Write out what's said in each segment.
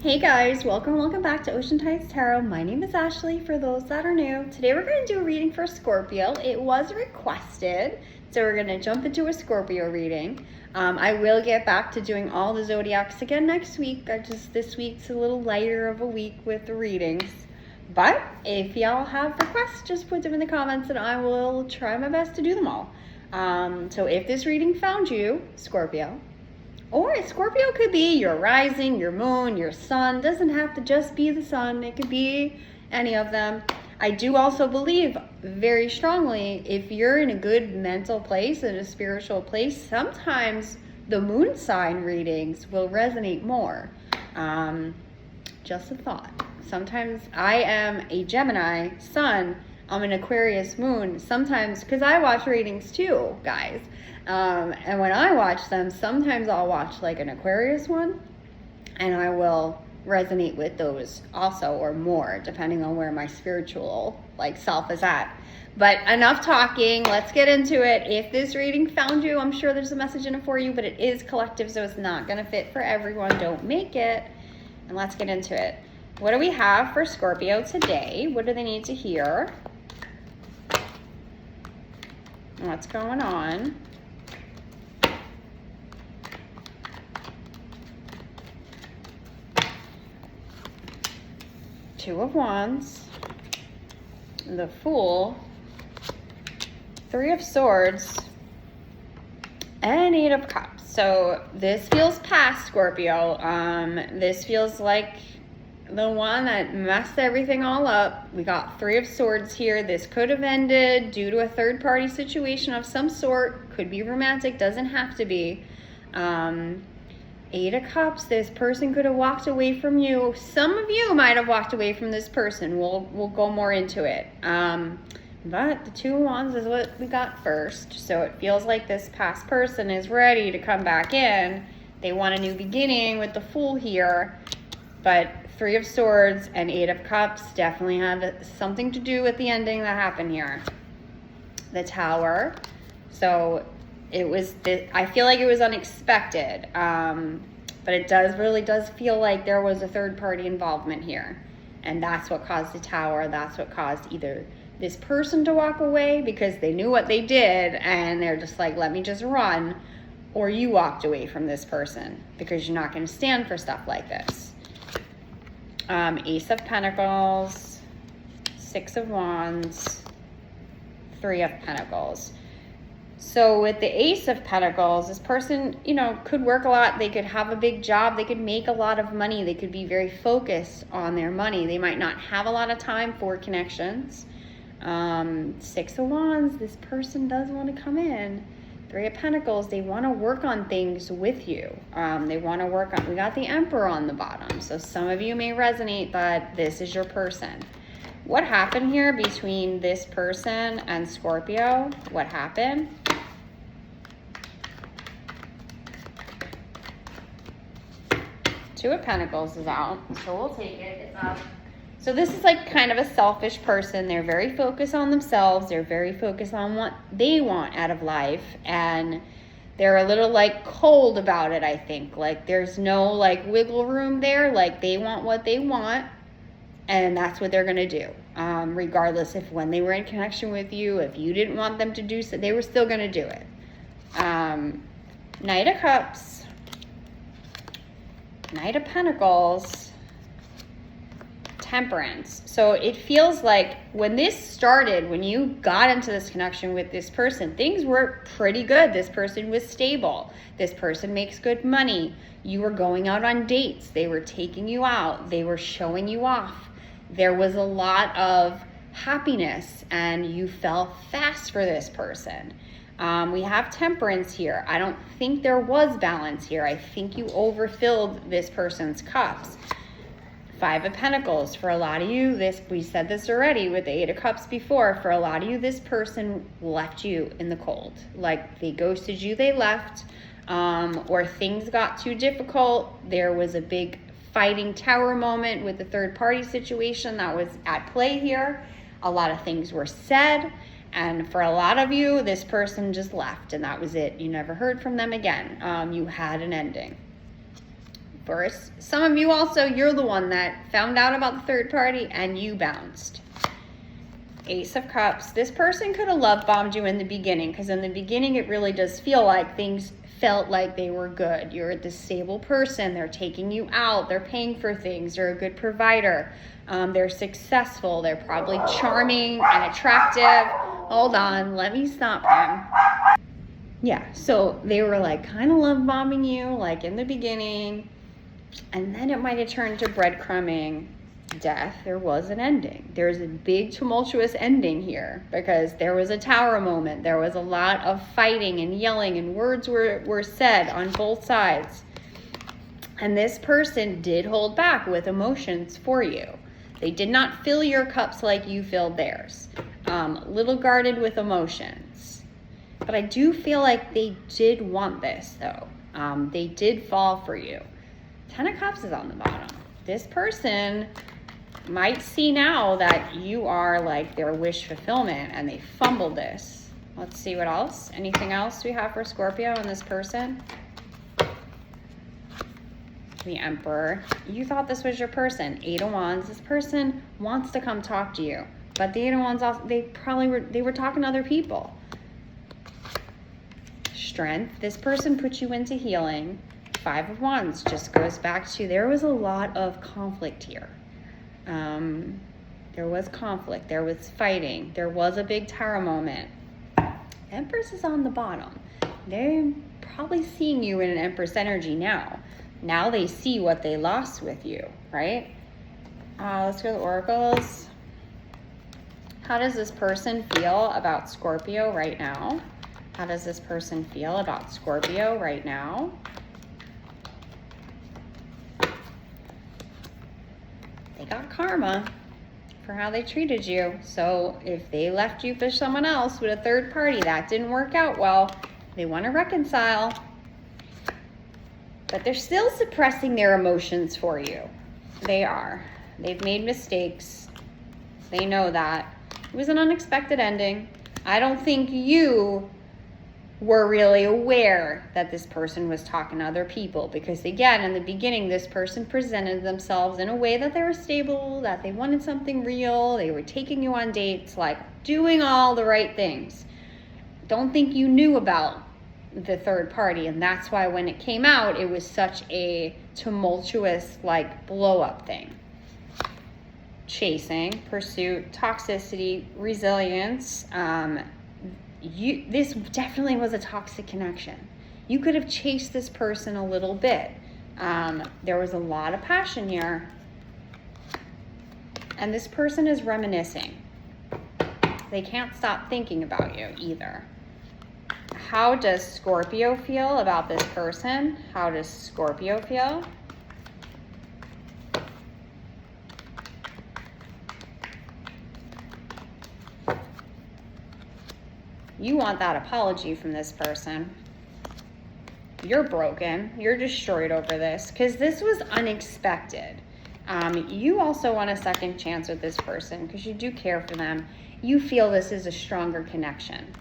Hey guys, welcome back to Ocean Tides Tarot. My name is Ashley for those that are new. Today we're going to do a reading for Scorpio. It was requested, so we're going to jump into a Scorpio reading. I will get back to doing all the zodiacs again next week. This week's a little lighter of a week with the readings. But if y'all have requests, just put them in the comments and I will try my best to do them all. So if this reading found you, Scorpio, or Scorpio could be your rising, your moon, your sun. Doesn't have to just be the sun. It could be any of them. I do also believe very strongly if you're in a good mental place, in a spiritual place, sometimes the moon sign readings will resonate more. Just a thought. Sometimes I am a Gemini sun. I'm an Aquarius moon. Sometimes, because I watch readings too, guys. And when I watch them, sometimes I'll watch like an Aquarius one and I will resonate with those also or more, depending on where my spiritual self is at. But enough talking, let's get into it. If this reading found you, I'm sure there's a message in it for you, but it is collective, so it's not going to fit for everyone. Don't make it. And let's get into it. What do we have for Scorpio today? What do they need to hear? What's going on? Two of Wands, the Fool, Three of Swords, and Eight of Cups. So this feels past, Scorpio. This feels like the one that messed everything all up. We got Three of Swords here. This could have ended due to a third-party situation of some sort. Could be romantic, doesn't have to be. Eight of Cups, this person could have walked away from you. Some of you might have walked away from this person. We'll go more into it. But the Two of Wands is what we got first. So it feels like this past person is ready to come back in. They want a new beginning with the Fool here. But Three of Swords and Eight of Cups definitely have something to do with the ending that happened here. The Tower. So I feel like it was unexpected, but it really does feel like there was a third party involvement here, and that's what caused the Tower. That's what caused either this person to walk away because they knew what they did and they're just like, let me just run, or you walked away from this person because you're not going to stand for stuff like this. Ace of Pentacles, Six of Wands, Three of Pentacles. So with the Ace of Pentacles, this person, could work a lot. They could have a big job. They could make a lot of money. They could be very focused on their money. They might not have a lot of time for connections. Six of Wands, this person does want to come in. Three of Pentacles, they want to work on things with you. They want to work on, we got the Emperor on the bottom. So some of you may resonate that this is your person. What happened here between this person and Scorpio? What happened? Two of Pentacles is out, so we'll take it. It's up. So this is kind of a selfish person. They're very focused on themselves. They're very focused on what they want out of life. And they're a little cold about it, I think. There's no wiggle room there. They want what they want. And that's what they're going to do. Regardless if when they were in connection with you, if you didn't want them to do so, they were still going to do it. Knight of Cups, Knight of Pentacles, Temperance. So it feels like when this started, when you got into this connection with this person, things were pretty good. This person was stable. This person makes good money. You were going out on dates. They were taking you out. They were showing you off. There was a lot of happiness and you fell fast for this person. We have Temperance here. I don't think there was balance here. I think you overfilled this person's cups. Five of Pentacles. For a lot of you, we said this already with the Eight of Cups before. For a lot of you, this person left you in the cold. They ghosted you, they left, or things got too difficult. There was a big fighting tower moment with the third party situation that was at play here. A lot of things were said. And for a lot of you, this person just left and that was it. You never heard from them again. You had an ending. For some of you also, you're the one that found out about the third party and you bounced. Ace of Cups. This person could have love bombed you in the beginning, because in the beginning it really does feel like things felt like they were good. You're a stable person. They're taking you out. They're paying for things. They're a good provider. They're successful. They're probably charming and attractive. Hold on. Let me stop him. Yeah, so they were like kind of love bombing you like in the beginning. And then it might have turned to breadcrumbing. Death. There was an ending. There's a big tumultuous ending here because there was a tower moment. There was a lot of fighting and yelling, and words were said on both sides. And this person did hold back with emotions for you. They did not fill your cups like you filled theirs. Little guarded with emotions. But I do feel like they did want this, though. They did fall for you. 10 of Cups is on the bottom. This person might see now that you are like their wish fulfillment and they fumbled this. Let's see what else. Anything else we have for Scorpio and this person? The Emperor. You thought this was your person. 8 of Wands. This person wants to come talk to you. But the 8 of Wands, also, they were talking to other people. Strength. This person put you into healing. 5 of Wands just goes back to there was a lot of conflict here. There was conflict. There was fighting. There was a big tower moment. Empress is on the bottom. They're probably seeing you in an Empress energy now. Now they see what they lost with you, right? Let's go to the oracles. How does this person feel about Scorpio right now? How does this person feel about Scorpio right now? They got karma for how they treated you. So if they left you for someone else with a third party, that didn't work out well. They want to reconcile. But they're still suppressing their emotions for you. They are. They've made mistakes. They know that. It was an unexpected ending. I don't think you were really aware that this person was talking to other people, because again, in the beginning, this person presented themselves in a way that they were stable, that they wanted something real, they were taking you on dates, like doing all the right things. Don't think you knew about the third party, and that's why when it came out, it was such a tumultuous like blow up thing. Chasing, pursuit, toxicity, resilience. This definitely was a toxic connection. You could have chased this person a little bit. There was a lot of passion here. And this person is reminiscing. They can't stop thinking about you either. How does Scorpio feel about this person? How does Scorpio feel? You want that apology from this person. You're broken. You're destroyed over this because this was unexpected. You also want a second chance with this person because you do care for them. You feel this is a stronger connection.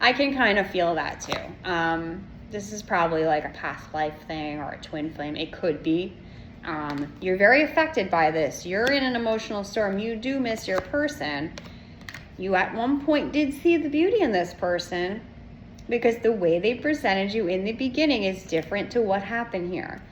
I can kind of feel that too. This is probably like a past life thing or a twin flame. It could be. You're very affected by this. You're in an emotional storm. You do miss your person. You at one point did see the beauty in this person because the way they presented you in the beginning is different to what happened here.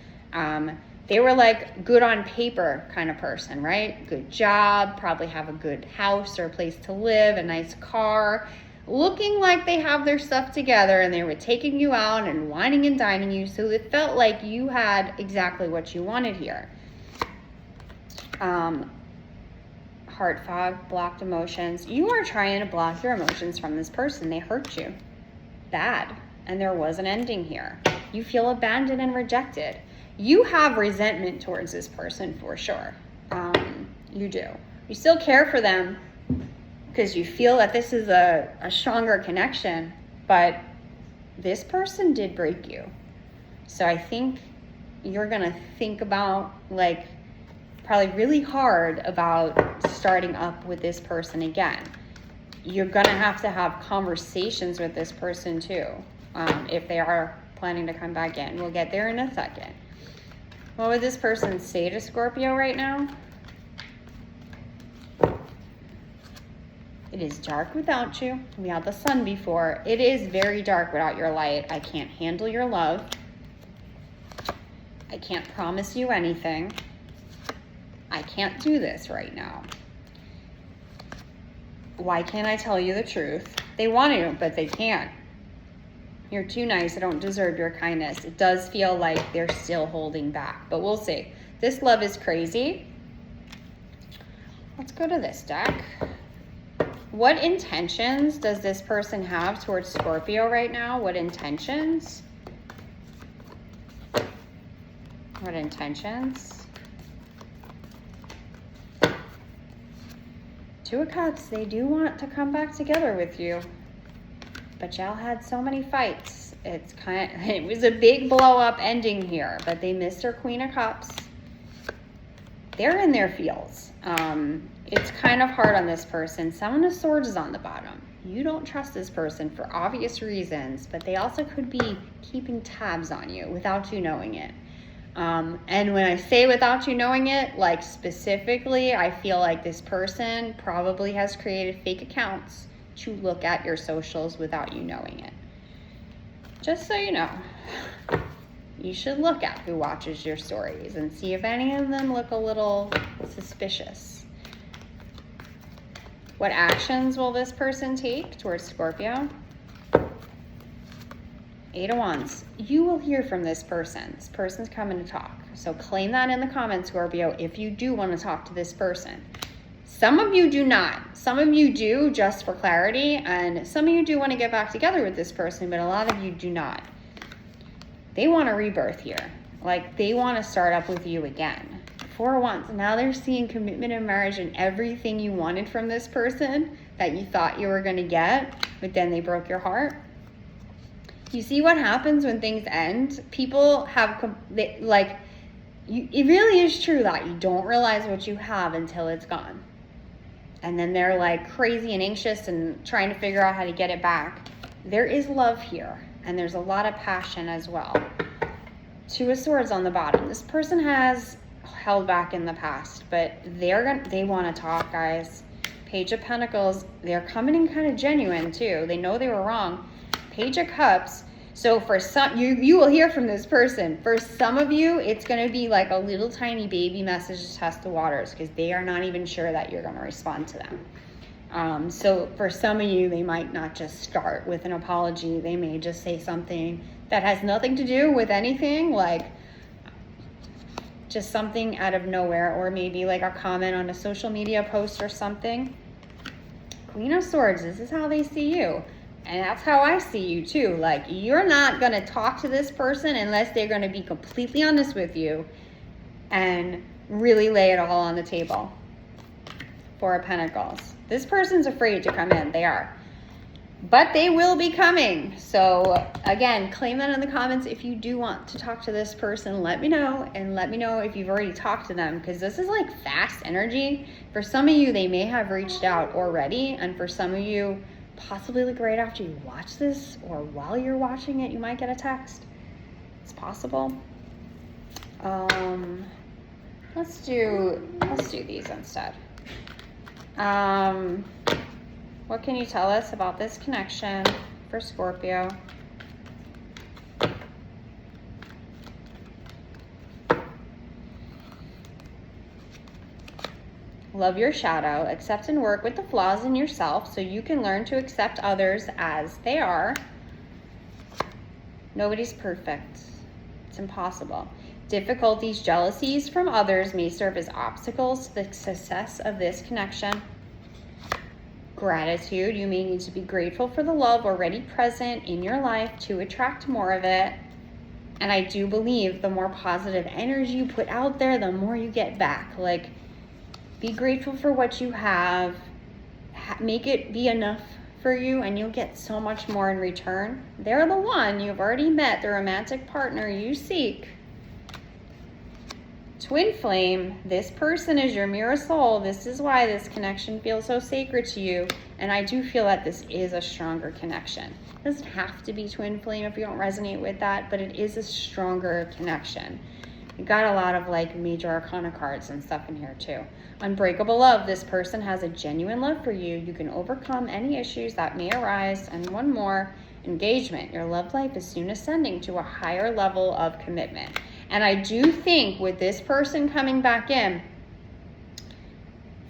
They were like good on paper kind of person, right? Good job, probably have a good house or a place to live, a nice car, looking like they have their stuff together, and they were taking you out and whining and dining you, so it felt like you had exactly what you wanted here. Heart fog, blocked emotions. You are trying to block your emotions from this person. They hurt you bad, and there was an ending here. You feel abandoned and rejected. You have resentment towards this person for sure. You do. You still care for them because you feel that this is a stronger connection, but this person did break you. So I think you're gonna think about like probably really hard about starting up with this person again. You're gonna have to have conversations with this person too, if they are planning to come back in. We'll get there in a second. What would this person say to Scorpio right now? It is dark without you. We had the sun before. It is very dark without your light. I can't handle your love. I can't promise you anything. I can't do this right now. Why can't I tell you the truth? They want to, but they can't. You're too nice. I don't deserve your kindness. It does feel like they're still holding back, but we'll see. This love is crazy. Let's go to this deck. What intentions does this person have towards Scorpio right now? What intentions? What intentions? Two of Cups, they do want to come back together with you. But y'all had so many fights. It was a big blow up ending here, but they missed their Queen of Cups. They're in their feels. It's kind of hard on this person. Seven of Swords is on the bottom. You don't trust this person for obvious reasons, but they also could be keeping tabs on you without you knowing it. And when I say without you knowing it, like specifically, I feel like this person probably has created fake accounts to look at your socials without you knowing it. Just so you know, you should look at who watches your stories and see if any of them look a little suspicious. What actions will this person take towards Scorpio? Eight of Wands. You will hear from this person. This person's coming to talk. So claim that in the comments, Scorpio, if you do want to talk to this person. Some of you do not. Some of you do, just for clarity, and some of you do want to get back together with this person, but a lot of you do not. They want a rebirth here. Like, they want to start up with you again. Four of Wands. Now they're seeing commitment and marriage and everything you wanted from this person that you thought you were going to get, but then they broke your heart. You see what happens when things end? People have, it really is true that you don't realize what you have until it's gone. And then they're like crazy and anxious and trying to figure out how to get it back. There is love here, and there's a lot of passion as well. Two of Swords on the bottom. This person has held back in the past, but they want to talk, guys. Page of Pentacles, they're coming in kind of genuine too. They know they were wrong. Page of Cups. So for some, you will hear from this person. For some of you, it's going to be like a little tiny baby message to test the waters, because they are not even sure that you're going to respond to them. So for some of you, they might not just start with an apology. They may just say something that has nothing to do with anything, like just something out of nowhere, or maybe like a comment on a social media post or something. Queen of Swords, this is how they see you. And that's how I see you too. Like, you're not going to talk to this person unless they're going to be completely honest with you and really lay it all on the table. Four of Pentacles. This person's afraid to come in. They are. But they will be coming. So again, claim that in the comments if you do want to talk to this person. Let me know, and let me know if you've already talked to them, because this is like fast energy. For some of you, they may have reached out already, and for some of you, possibly like right after you watch this or while you're watching it, you might get a text. It's possible. Let's do these instead. What can you tell us about this connection for Scorpio? Love your shadow. Accept and work with the flaws in yourself so you can learn to accept others as they are. Nobody's perfect. It's impossible. Difficulties, jealousies from others may serve as obstacles to the success of this connection. Gratitude. You may need to be grateful for the love already present in your life to attract more of it. And I do believe the more positive energy you put out there, the more you get back. Like, be grateful for what you have. Make it be enough for you, and you'll get so much more in return. They're the one you've already met, the romantic partner you seek. Twin flame, this person is your mirror soul. This is why this connection feels so sacred to you. And I do feel that this is a stronger connection. It doesn't have to be twin flame if you don't resonate with that, but it is a stronger connection. You got a lot of like major arcana cards and stuff in here too. Unbreakable love. This person has a genuine love for you. You can overcome any issues that may arise. And one more, engagement. Your love life is soon ascending to a higher level of commitment. And I do think with this person coming back in,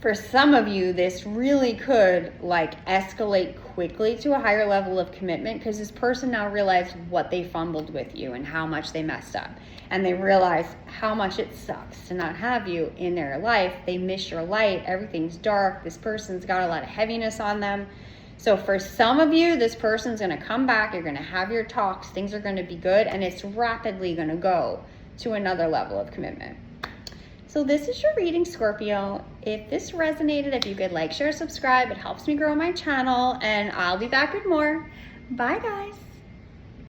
for some of you, this really could like escalate quickly to a higher level of commitment, because this person now realized what they fumbled with you and how much they messed up. And they realize how much it sucks to not have you in their life. They miss your light. Everything's dark. This person's got a lot of heaviness on them. So for some of you, this person's going to come back. You're going to have your talks. Things are going to be good. And it's rapidly going to go to another level of commitment. So this is your reading, Scorpio. If this resonated, if you could like, share, subscribe, it helps me grow my channel, and I'll be back with more. Bye, guys.